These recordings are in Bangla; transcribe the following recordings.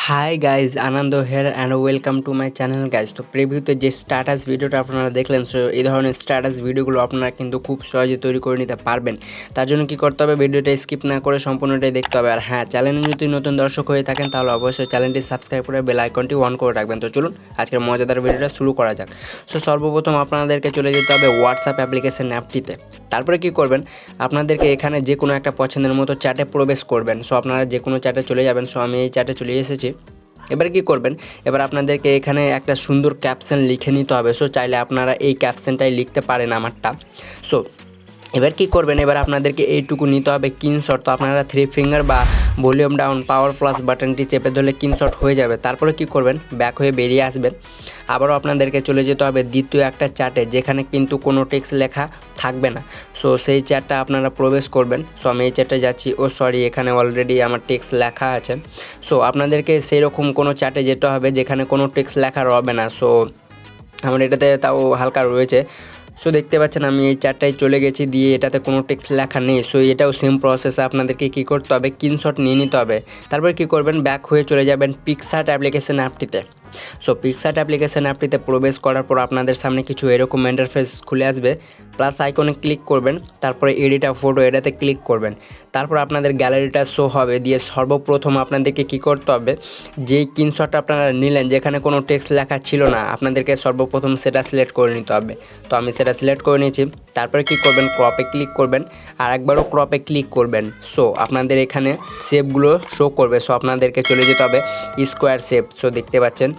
High guys, Anand here and welcome to my channel guys. তো প্রিভিউতে যে স্ট্যাটাস ভিডিওটা আপনারা দেখলেন, সো এই ধরনের স্ট্যাটাস ভিডিওগুলো আপনারা কিন্তু খুব সহজে তৈরি করে নিতে পারবেন। তার জন্য কী করতে হবে, ভিডিওটা স্কিপ না করে সম্পূর্ণটাই দেখতে হবে। আর হ্যাঁ, চ্যানেলে যদি নতুন দর্শক হয়ে থাকেন তাহলে অবশ্যই চ্যানেলটি সাবস্ক্রাইব করে বেল আইকনটি অন করে রাখবেন। তো চলুন আজকের মজাদার ভিডিওটা শুরু করা যাক। সো সর্বপ্রথম আপনাদেরকে চলে যেতে হবে হোয়াটসঅ্যাপ অ্যাপ্লিকেশন অ্যাপটিতে। তারপরে কি করবেন, আপনাদেরকে এখানে যে কোনো একটা পছন্দের মতো চ্যাটে প্রবেশ করবেন। সো আপনারা যে কোনো চ্যাটে চলে যাবেন। সো আমি এই চ্যাটে চলে এসেছি। এবার কি করবেন, এবার আপনাদেরকে এখানে একটা সুন্দর ক্যাপশন লিখে নিতে হবে। সো চাইলে আপনারা এই ক্যাপশনটাই লিখতে পারেন আমারটা। সো এবার কি করবেন, এবার আপনাদেরকে এইটুকু নিতে হবে স্ক্রিনশট। তো আপনারা 3 ফিঙ্গার বা ভলিউম ডাউন পাওয়ার প্লাস বাটনটি চেপে ধরলে স্ক্রিনশট হয়ে যাবে। তারপরে কি করবেন, ব্যাক হয়ে বেরিয়ে আসবেন। আবারও আপনাদেরকে চলে যেতে হবে দ্বিতীয় একটা চ্যাটে, যেখানে কিন্তু কোনো টেক্সট লেখা থাকবে না। সো সেই চ্যাটটা আপনারা প্রবেশ করবেন। সো আমি এই চ্যাটে যাচ্ছি। সরি, এখানে অলরেডি আমার টেক্সট লেখা আছে। সো আপনাদেরকে সেই রকম কোনো চ্যাটে যেতে হবে যেখানে কোনো টেক্সট লেখা রবে না। সো আমার এটাতে তাও হালকা রয়েছে। সো দেখতে পাচ্ছেন আমি এই চ্যাটটায় চলে গেছি, দিয়ে এটাতে কোনো টেক্সট লেখা নেই। সো এটাও সেম প্রসেসে আপনাদেরকে কী করতে হবে, স্ক্রিনশট নিয়ে নিতে হবে। তারপর কী করবেন, ব্যাক হয়ে চলে যাবেন পিকশার্ট অ্যাপ্লিকেশন অ্যাপটিতে। সো পিকশার্ট অ্যাপ্লিকেশন অ্যাপটিতে প্রবেশ করার পর আপনাদের সামনে কিছু এরকম ইন্টারফেস খুলে আসবে। প্লাস আইকনে ক্লিক করবেন, তারপরে এডিট আ ফটো এটাতে ক্লিক করবেন। তারপর আপনাদের গ্যালারিটা শো হবে। দিয়ে সর্বপ্রথম আপনাদেরকে কী করতে হবে, যেই স্ক্রিনশটটা আপনারা নিলেন যেখানে কোনো টেক্সট লেখা ছিল না, আপনাদেরকে সর্বপ্রথম সেটা সিলেক্ট করে নিতে হবে। তো আমি সেটা সিলেক্ট করে নিয়েছি। তারপরে কী করবেন, ক্রপে ক্লিক করবেন, আর একবারও ক্রপে ক্লিক করবেন। সো আপনাদের এখানে শেপগুলো শো করবে। সো আপনাদেরকে চলে যেতে হবে স্কোয়ার শেপ। সো দেখতে পাচ্ছেন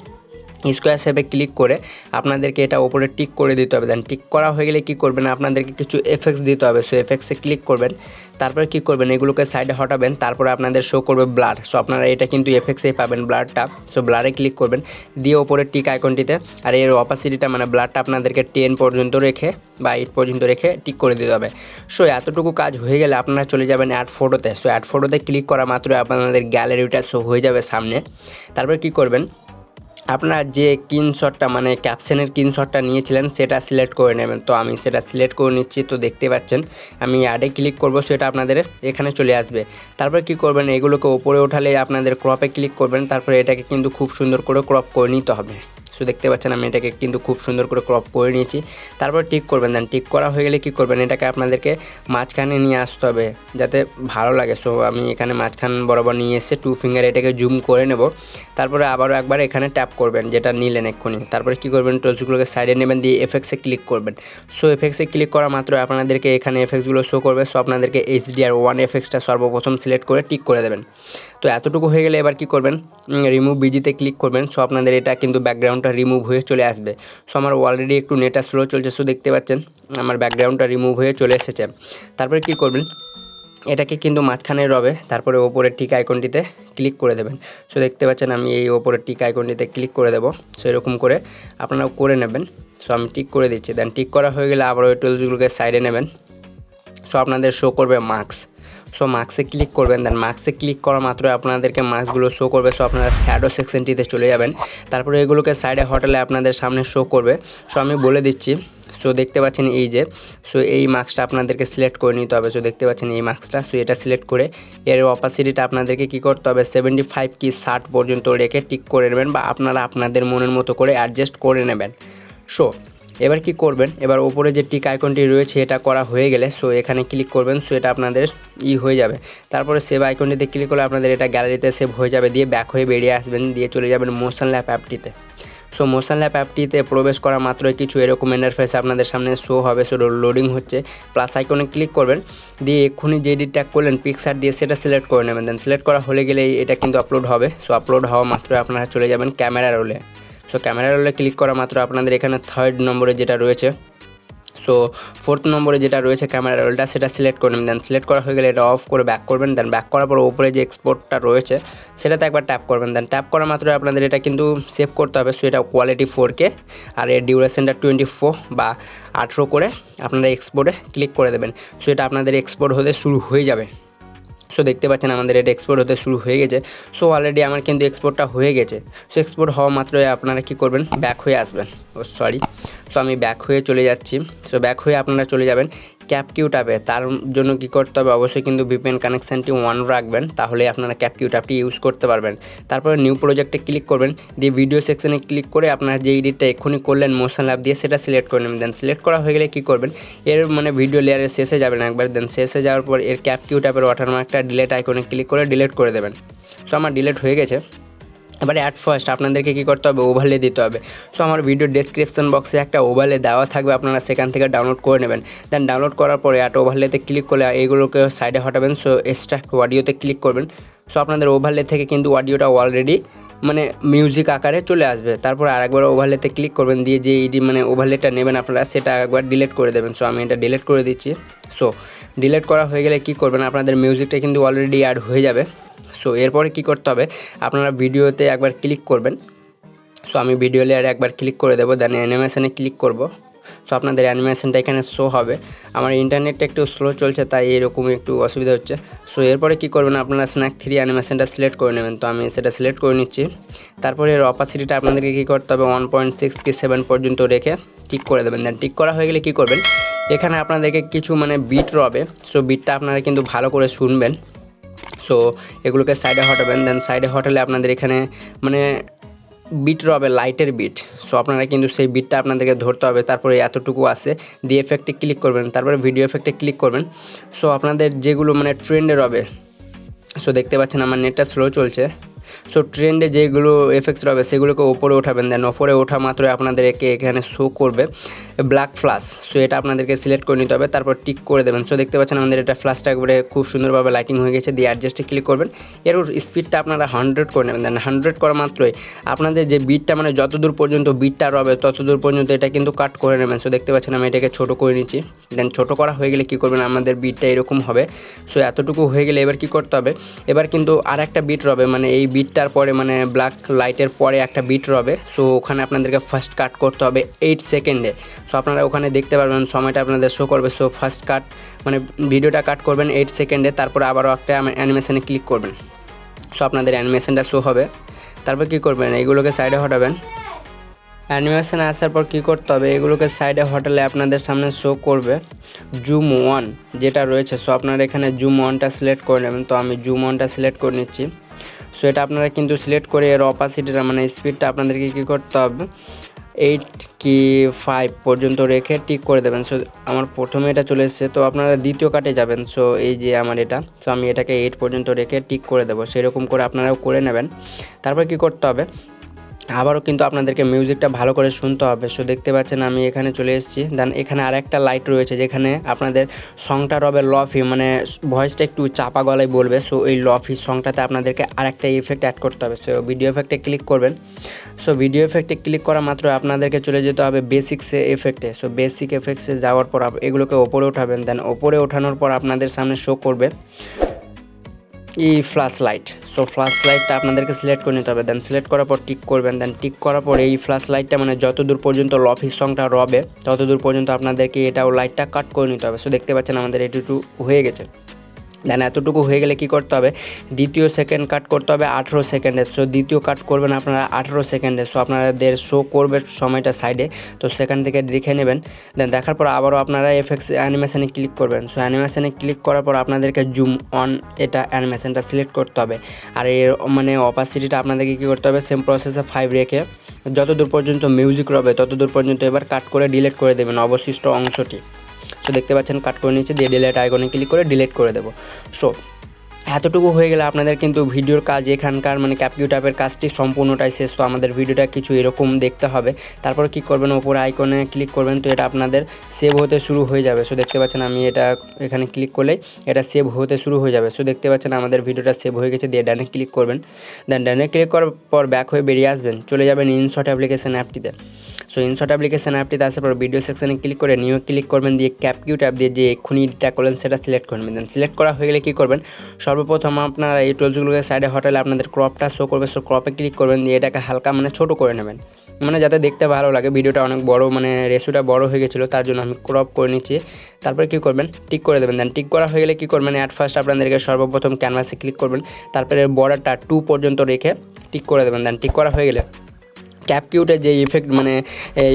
স্কোয়ার শেপে ক্লিক করে আপনাদেরকে এটা ওপরে টিক করে দিতে হবে। দেন টিক করা হয়ে গেলে কী করবেন, আপনাদেরকে কিছু এফেক্টস দিতে হবে। সো এফেক্টসে ক্লিক করবেন, তারপরে কী করবেন, এগুলোকে সাইডে হটাবেন। তারপরে আপনাদের শো করবে ব্লার। সো আপনারা এটা কিন্তু এফেক্টসেই পাবেন ব্লারটা। সো ব্লারে ক্লিক করবেন, দিয়ে ওপরে টিক আইকনটিতে, আর এর অপাসিটিটা মানে ব্লারটা আপনাদেরকে 10 পর্যন্ত রেখে বা 8 পর্যন্ত রেখে টিক করে দিতে হবে। সো এতটুকু কাজ হয়ে গেলে আপনারা চলে যাবেন অ্যাড ফটোতে। সো অ্যাড ফটোতে ক্লিক করা মাত্রই আপনাদের গ্যালারিটা শো হয়ে যাবে সামনে। তারপরে কী করবেন, আপনারা যে স্ক্রিনশটটা মানে ক্যাপশনের স্ক্রিনশটটা নিয়েছিলেন সেটা সিলেক্ট করে নেবেন। তো আমি সেটা সিলেক্ট করে নিচ্ছি। তো দেখতে পাচ্ছেন আমি অ্যাডে ক্লিক করব, সেটা আপনাদের এখানে চলে আসবে। তারপর কি করবেন, এগুলোকে ওপরে ওঠালে আপনাদের ক্রপে ক্লিক করবেন। তারপরে এটাকে কিন্তু খুব সুন্দর করে ক্রপ করে নিতে হবে। সো দেখতে পাচ্ছেন আমি এটাকে কিন্তু খুব সুন্দর করে ক্রপ করে নিয়েছি। তারপর টিক করবেন। দেন টিক করা হয়ে গেলে কী করবেন, এটাকে আপনাদেরকে মাঝখানে নিয়ে আসতে হবে যাতে ভালো লাগে। সো আমি এখানে মাঝখান বরাবর নিয়ে এসে 2 ফিঙ্গার এটাকে জুম করে নেব। তারপরে আবারও একবার এখানে ট্যাপ করবেন যেটা নিলেন এক্ষুনি। তারপরে কী করবেন, টুলসগুলোকে সাইডে নেবেন, দিয়ে এফেক্টসে ক্লিক করবেন। সো এফেক্টসে ক্লিক করা মাত্র আপনাদেরকে এখানে এফেক্টসগুলো শো করবে। সো আপনাদেরকে HDR1 এফেক্টসটা সর্বপ্রথম সিলেক্ট করে টিক করে দেবেন। তো এতটুকু হয়ে গেলে এবার কী করবেন, রিমুভ বিজিতে ক্লিক করবেন। সো আপনাদের এটা কিন্তু ব্যাকগ্রাউন্ডটা রিমুভ হয়ে চলে আসবে। সো আমার অলরেডি একটু নেটটা স্লো চলছে। সো দেখতে পাচ্ছেন আমার ব্যাকগ্রাউন্ডটা রিমুভ হয়ে চলে এসেছে। তারপরে কী করবেন, এটাকে কিন্তু মাঝখানে রবে। তারপরে ওপরের টিক আইকনটিতে ক্লিক করে দেবেন। সো দেখতে পাচ্ছেন আমি এই ওপরের টিক আইকনটিতে ক্লিক করে দেবো। সো এরকম করে আপনারাও করে নেবেন। সো আমি টিক করে দিচ্ছি। দেন টিক করা হয়ে গেলে আবার ওই টুলসগুলোকে সাইডে নেবেন। সো আপনাদের শো করবে মার্কস। সো মার্কসে ক্লিক করবেন। দেন মার্কসে ক্লিক করা মাত্র আপনাদেরকে মার্কসগুলো শো করবে। সো আপনারা শ্যাডো সেকশনটিতে চলে যাবেন। তারপরে এগুলোকে সাইডে হটালে আপনাদের সামনে শো করবে। সো আমি বলে দিচ্ছি। সো দেখতে পাচ্ছেন এই যে, সো এই মার্কসটা আপনাদেরকে সিলেক্ট করে নিতে হবে। সো দেখতে পাচ্ছেন এই মার্কসটা। সো এটা সিলেক্ট করে এর অপাসিটিটা আপনাদেরকে কী করতে হবে, 75 কি 60 পর্যন্ত রেখে টিক করে নেবেন, বা আপনারা আপনাদের মনের মতো করে অ্যাডজাস্ট করে নেবেন। সো এবার কি করবেন, এবার ওপরে যে টিক আইকনটি রয়েছে এটা করা হয়ে গেলে সো এখানে ক্লিক করবেন। সো এটা আপনাদের হয়ে যাবে। তারপরে সেভ আইকনটিতে ক্লিক করলে আপনাদের এটা গ্যালারিতে সেভ হয়ে যাবে। দিয়ে ব্যাক হয়ে বেরিয়ে আসবেন, দিয়ে চলে যাবেন মোশন ল্যাব অ্যাপটিতে। সো মোশন ল্যাব অ্যাপটিতে প্রবেশ করা মাত্রই কিছু এরকম ইন্টারফেস আপনাদের সামনে শো হবে। সো লোডিং হচ্ছে, প্লাস আইকনে ক্লিক করবেন, দিয়ে এক্ষুনি যে এডিট ট্যাগ করলেন পিকচার দিয়ে সেটা সিলেক্ট করে নেবেন। দেন সিলেক্ট করা হলে গেলে এটা কিন্তু আপলোড হবে। সো আপলোড হওয়া মাত্রই আপনারা চলে যাবেন ক্যামেরা রোলে। সো ক্যামেরা রোলে ক্লিক করা মাত্র আপনাদের এখানে 3rd নম্বরে যেটা রয়েছে, সো 4th নম্বরে যেটা রয়েছে ক্যামেরা রোলটা, সেটা সিলেক্ট করে নেবেন। দেন সিলেক্ট করা হয়ে গেলে এটা অফ করে ব্যাক করবেন। দেন ব্যাক করার পর উপরে যে এক্সপোর্টটা রয়েছে সেটাতে একবার ট্যাপ করবেন। দেন ট্যাপ করা মাত্র আপনাদের এটা কিন্তু সেভ করতে হবে। সো এটা কোয়ালিটি 4K আর এর ডিউরেশনটা 24 বা 18 করে আপনারা এক্সপোর্টে ক্লিক করে দেবেন। সো এটা আপনাদের এক্সপোর্ট হতে শুরু হয়ে যাবে। সো দেখতে পাচ্ছেন আমাদের এটা এক্সপোর্ট হতে শুরু হয়ে গেছে। সো অলরেডি আমার কিন্তু এক্সপোর্টটা হয়ে গেছে। সো এক্সপোর্ট হওয়া মাত্রই আপনারা কী করবেন, ব্যাক হয়ে আসবেন। সরি। সো আমি ব্যাক হয়ে চলে যাচ্ছি। সো ব্যাক হয়ে আপনারা চলে যাবেন Capcut অ্যাপে। তার জন্য কী করতে হবে, অবশ্যই কিন্তু VPN কানেকশানটি অন রাখবেন, তাহলে আপনারা Capcut অ্যাপটি ইউজ করতে পারবেন। তারপরে নিউ প্রজেক্টে ক্লিক করবেন, দিয়ে ভিডিও সেকশনে ক্লিক করে আপনারা যে এডিটটা এক্ষুনি করলেন মোশন ল্যাব দিয়ে সেটা সিলেক্ট করে নেবেন। দেন সিলেক্ট করা হয়ে গেলে কী করবেন, এর মানে ভিডিও লেয়ারের শেষে যাবেন একবার। দেন শেষে যাওয়ার পর এর Capcut অ্যাপের ওয়াটারমার্কটা ডিলেট আইকনে ক্লিক করে ডিলেট করে দেবেন। সো আমার ডিলেট হয়ে গেছে। এবারে অ্যাট ফার্স্ট আপনাদেরকে কী করতে হবে, ওভারলে দিতে হবে। সো আমার ভিডিও ডেসক্রিপশন বক্সে একটা ওভারলে দেওয়া থাকবে, আপনারা সেখান থেকে ডাউনলোড করে নেবেন। দেন ডাউনলোড করার পরে অ্যাট ওভারলেতে ক্লিক করলে এইগুলোকে সাইডে হটাবেন। সো এক্সট্রাক্ট অডিওতে ক্লিক করবেন। সো আপনাদের ওভারলে থেকে কিন্তু অডিওটা অলরেডি মানে মিউজিক আকারে চলে আসবে। তারপর আরেকবার ওভারলেতে ক্লিক করবেন, দিয়ে যে মানে ওভারলেটা নেবেন আপনারা সেটা একবার ডিলিট করে দেবেন। সো আমি এটা ডিলিট করে দিচ্ছি। সো ডিলিট করা হয়ে গেলে কী করবেন, আপনাদের মিউজিকটা কিন্তু অলরেডি অ্যাড হয়ে যাবে। সো এরপরে কী করতে হবে, আপনারা ভিডিওতে একবার ক্লিক করবেন। সো আমি ভিডিও লেয়ারে একবার ক্লিক করে দেবো, দেন অ্যানিমেশনে ক্লিক করব। সো আপনাদের অ্যানিমেশনটা এখানে শো হবে। আমার ইন্টারনেটটা একটু স্লো চলছে তাই এরকম একটু অসুবিধা হচ্ছে। সো এরপরে কী করবেন, আপনারা স্ন্যাক 3 অ্যানিমেশনটা সিলেক্ট করে নেবেন। তো আমি সেটা সিলেক্ট করে নিচ্ছি। তারপরে এর অপাসিটিটা আপনাদেরকে কী করতে হবে, 1.6 কি 7 পর্যন্ত রেখে টিক করে দেবেন। দেন টিক করা হয়ে গেলে কী করবেন, এখানে আপনাদেরকে কিছু মানে বিট রবে। সো বিটটা আপনারা কিন্তু ভালো করে শুনবেন। সো এগুলোকে সাইডে হটাবেন। দেন সাইডে হটালে আপনাদের এখানে মানে বিট রবে, লাইটের বিট। সো আপনারা কিন্তু সেই বিটটা আপনাদেরকে ধরতে হবে। তারপরে এতটুকু আসে দিয়ে এফেক্টে ক্লিক করবেন, তারপরে ভিডিও এফেক্টে ক্লিক করবেন। সো আপনাদের যেগুলো মানে ট্রেন্ডে রবে, সো দেখতে পাচ্ছেন আমার নেটটা স্লো চলছে। সো ট্রেন্ডে যেগুলো এফেক্টস রবে সেগুলোকে ওপরে ওঠাবেন। দেন ওপরে ওঠা মাত্র আপনাদেরকে এখানে শো করবে ব্ল্যাক ফ্ল্যাশ। সো এটা আপনাদেরকে সিলেক্ট করে নিতে হবে, তারপর টিক করে দেবেন। সো দেখতে পাচ্ছেন আমাদের এটা ফ্ল্যাশটা একবারে খুব সুন্দরভাবে লাইটিং হয়ে গেছে। দিয়ে অ্যাডজাস্টে ক্লিক করবেন, এর স্পিডটা আপনারা 100 করে নেবেন। দেন 100 করা মাত্রই আপনাদের যে বিটটা মানে যতদূর পর্যন্ত বিটটা রবে ততদূর পর্যন্ত এটা কিন্তু কাট করে নেবেন। সো দেখতে পাচ্ছেন আমি এটাকে ছোটো করে নিচ্ছি। দেন ছোটো করা হয়ে গেলে কী করবেন, আমাদের বিটটা এরকম হবে। সো এতটুকু হয়ে গেলে এবার কী করতে হবে, এবার কিন্তু আর একটা বিট রবে, মানে এই বিটটার পরে মানে ব্ল্যাক লাইটের পরে একটা বিট রবে। সো ওখানে আপনাদেরকে ফার্স্ট কাট করতে হবে 8 সেকেন্ডে। সো আপনারা ওখানে দেখতে পারবেন সময়টা আপনাদের শো করবে। সো ফার্স্ট কাট মানে ভিডিওটা কাট করবেন 8 সেকেন্ডে, তারপরে আবারও একটা অ্যানিমেশনে ক্লিক করবেন। সো আপনাদের অ্যানিমেশনটা শো হবে। তারপর কী করবেন, এইগুলোকে সাইডে হটাবেন। অ্যানিমেশনে আসার পর কী করতে হবে, এগুলোকে সাইডে হটালে আপনাদের সামনে শো করবে জুম 1 যেটা রয়েছে। সো আপনারা এখানে জুম 1টা সিলেক্ট করে নেবেন। তো আমি জুম 1টা সিলেক্ট করে নিচ্ছি। সো এটা আপনারা কিন্তু সিলেক্ট করে এর অপাসিটিটা মানে স্পিডটা আপনাদেরকে কী করতে হবে, 8 কি 5 পর্যন্ত রেখে টিক করে দেবেন। সো আমার প্রথমে এটা চলে এসেছে, তো আপনারা দ্বিতীয় কাটে যাবেন। সো এই যে আমার এটা, সো আমি এটাকে 8 পর্যন্ত রেখে টিক করে দেবো। সেরকম করে আপনারাও করে নেবেন। তারপর কী করতে হবে, আবারও কিন্তু আপনাদেরকে মিউজিকটা ভালো করে শুনতে হবে। সো দেখতে পাচ্ছেন আমি এখানে চলে এসেছি। দেন এখানে আরেকটা লাইট রয়েছে যেখানে আপনাদের সংটা রবে লফি, মানে ভয়েসটা একটু চাপা গলায় বলবে। সো এই লফি সংটাতে আপনাদেরকে আরেকটা ইফেক্ট অ্যাড করতে হবে। সো ভিডিও এফেক্টে ক্লিক করবেন। সো ভিডিও এফেক্টে ক্লিক করা মাত্র আপনাদেরকে চলে যেতে হবে বেসিক্সে এফেক্টে। সো বেসিক এফেক্টসে যাওয়ার পর এগুলোকে ওপরে ওঠাবেন। দেন ওপরে ওঠানোর পর আপনাদের সামনে শো করবে এই ফ্ল্যাশ লাইট। সো ফ্ল্যাশ লাইটটা আপনাদেরকে সিলেক্ট করে নিতে হবে। দেন সিলেক্ট করার পর টিক করবেন। দেন টিক করার পর এই ফ্ল্যাশ লাইটটা মানে যতদূর পর্যন্ত লফিস সংটা রবে ততদূর পর্যন্ত আপনাদেরকে এটাও লাইটটা কাট করে নিতে হবে। সো দেখতে পাচ্ছেন আমাদের এটুকু হয়ে গেছে। দেন এতটুকু হয়ে গেলে কী করতে হবে, দ্বিতীয় সেকেন্ড কাট করতে হবে 18 সেকেন্ডে। সো দ্বিতীয় কাট করবেন আপনারা 18 সেকেন্ডে। সো আপনাদের শো করবে সময়টা সাইডে, তো সেখান থেকে দেখে নেবেন। দেন দেখার পর আবারও আপনারা এফেক্টস অ্যানিমেশনে ক্লিক করবেন। সো অ্যানিমেশনে ক্লিক করার পর আপনাদেরকে জুম অন এটা অ্যানিমেশনটা সিলেক্ট করতে হবে। আর এর মানে অপাসিটিটা আপনাদেরকে কী করতে হবে, সেম প্রসেসে 5 রেখে যতদূর পর্যন্ত মিউজিক রবে ততদূর পর্যন্ত এবার কাট করে ডিলিট করে দেবেন অবশিষ্ট অংশটি। সো দেখতে পাচ্ছেন কাট করে নিচ্ছে, দিয়ে ডিলিট আইকনে ক্লিক করে ডিলিট করে দেবো। সো এতটুকু হয়ে গেলে আপনাদের কিন্তু ভিডিওর কাজ এখানকার মানে ক্যাপকিউট অ্যাপের কাজটি সম্পূর্ণটাই শেষ। তো আমাদের ভিডিওটা কিছু এরকম দেখতে হবে। তারপর কী করবেন, ওপরে আইকনে ক্লিক করবেন। তো এটা আপনাদের সেভ হতে শুরু হয়ে যাবে। সো দেখতে পাচ্ছেন আমি এটা এখানে ক্লিক করলেই এটা সেভ হতে শুরু হয়ে যাবে। সো দেখতে পাচ্ছেন আমাদের ভিডিওটা সেভ হয়ে গেছে। দিয়ে ডানে ক্লিক করবেন। দেন ডানে ক্লিক করার পর ব্যাক হয়ে বেরিয়ে আসবেন, চলে যাবেন ইনশট অ্যাপ্লিকেশন অ্যাপটিতে। সো ইনশট অ্যাপ্লিকেশন অ্যাপটিতে আসার পর ভিডিও সেকশনে ক্লিক করে নিউ ক্লিক করবেন। দিয়ে ক্যাপকিউট অ্যাপ দিয়ে যে এক্ষুনি এডিটটা করলেন সেটা সিলেক্ট করবেন। দেন সিলেক্ট করা হয়ে গেলে কী করবেন, সর্বপ্রথম আপনারা এই টুলসগুলোকে সাইডে হটালে আপনাদের ক্রপটা শো করবে। সো ক্রপে ক্লিক করবেন, দিয়ে এটাকে হালকা মানে ছোটো করে নেবেন, মানে যাতে দেখতে ভালো লাগে। ভিডিওটা অনেক বড় মানে রেশিওটা বড় হয়ে গেছিলো, তার জন্য আমি ক্রপ করে নিচ্ছি। তারপরে কী করবেন, টিক করে দেবেন। দেন টিক করা হয়ে গেলে কী করবেন, অ্যাট ফার্স্ট আপনাদেরকে সর্বপ্রথম ক্যানভাসে ক্লিক করবেন। তারপরে বর্ডারটা 2 পর্যন্ত রেখে টিক করে দেবেন। দেন টিক করা হয়ে গেলে ক্যাপকিউটে যে ইফেক্ট মানে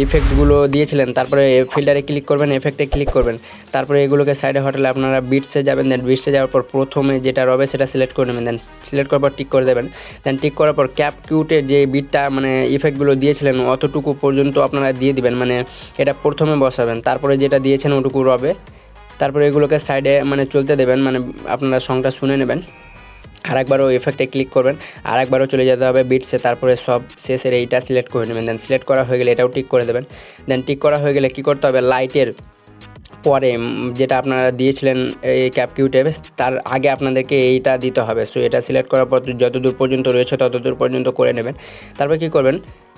ইফেক্টগুলো দিয়েছিলেন, তারপরে ফিল্টারে ক্লিক করবেন, এফেক্টে ক্লিক করবেন, তারপরে এগুলোকে সাইডে হটালে আপনারা বিটসে যাবেন। দেন বিটসে যাওয়ার পর প্রথমে যেটা রবে সেটা সিলেক্ট করে নেবেন। দেন সিলেক্ট করার পর টিক করে দেবেন। দেন টিক করার পর ক্যাপকিউটে যে বিটটা মানে ইফেক্টগুলো দিয়েছিলেন অতটুকু পর্যন্ত আপনারা দিয়ে দিবেন, মানে এটা প্রথমে বসাবেন, তারপরে যেটা দিয়েছেন ওটুকু রবে। তারপরে এগুলোকে সাইডে মানে চলতে দেবেন, মানে আপনারা সংটা শুনে নেবেন। আরেকবারও এফেক্টে ক্লিক করবেন, আরেকবারও চলে যেতে হবে বিটসে, তারপরে সব শেষের এইটা সিলেক্ট করে নেবেন। দেন সিলেক্ট করা হয়ে গেলে এটাও টিক করে দেবেন। দেন টিক করা হয়ে গেলে কী করতে হবে, লাইটের পরে যেটা আপনারা দিয়েছিলেন এই ক্যাপকিউটে, তার আগে আপনাদেরকে এইটা দিতে হবে। সো এটা সিলেক্ট করার পর যতদূর পর্যন্ত রয়েছে ততদূর পর্যন্ত করে নেবেন। তারপর কী করবেন,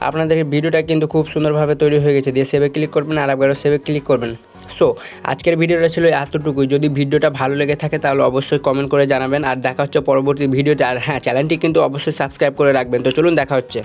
আপনাদের ভিডিওটা কিন্তু খুব সুন্দরভাবে তৈরি হয়ে গেছে। দিয়ে সেভে ক্লিক করবেন, আর একবারও সেভে ক্লিক করবেন। সো আজকের ভিডিওটা ছিল এতটুকুই। যদি ভিডিওটা ভালো লেগে থাকে তাহলে অবশ্যই কমেন্ট করে জানাবেন। আর দেখা হচ্ছে পরবর্তী ভিডিওতে। আর হ্যাঁ, চ্যানেলটি কিন্তু অবশ্যই সাবস্ক্রাইব করে রাখবেন। তো চলুন দেখা হচ্ছে।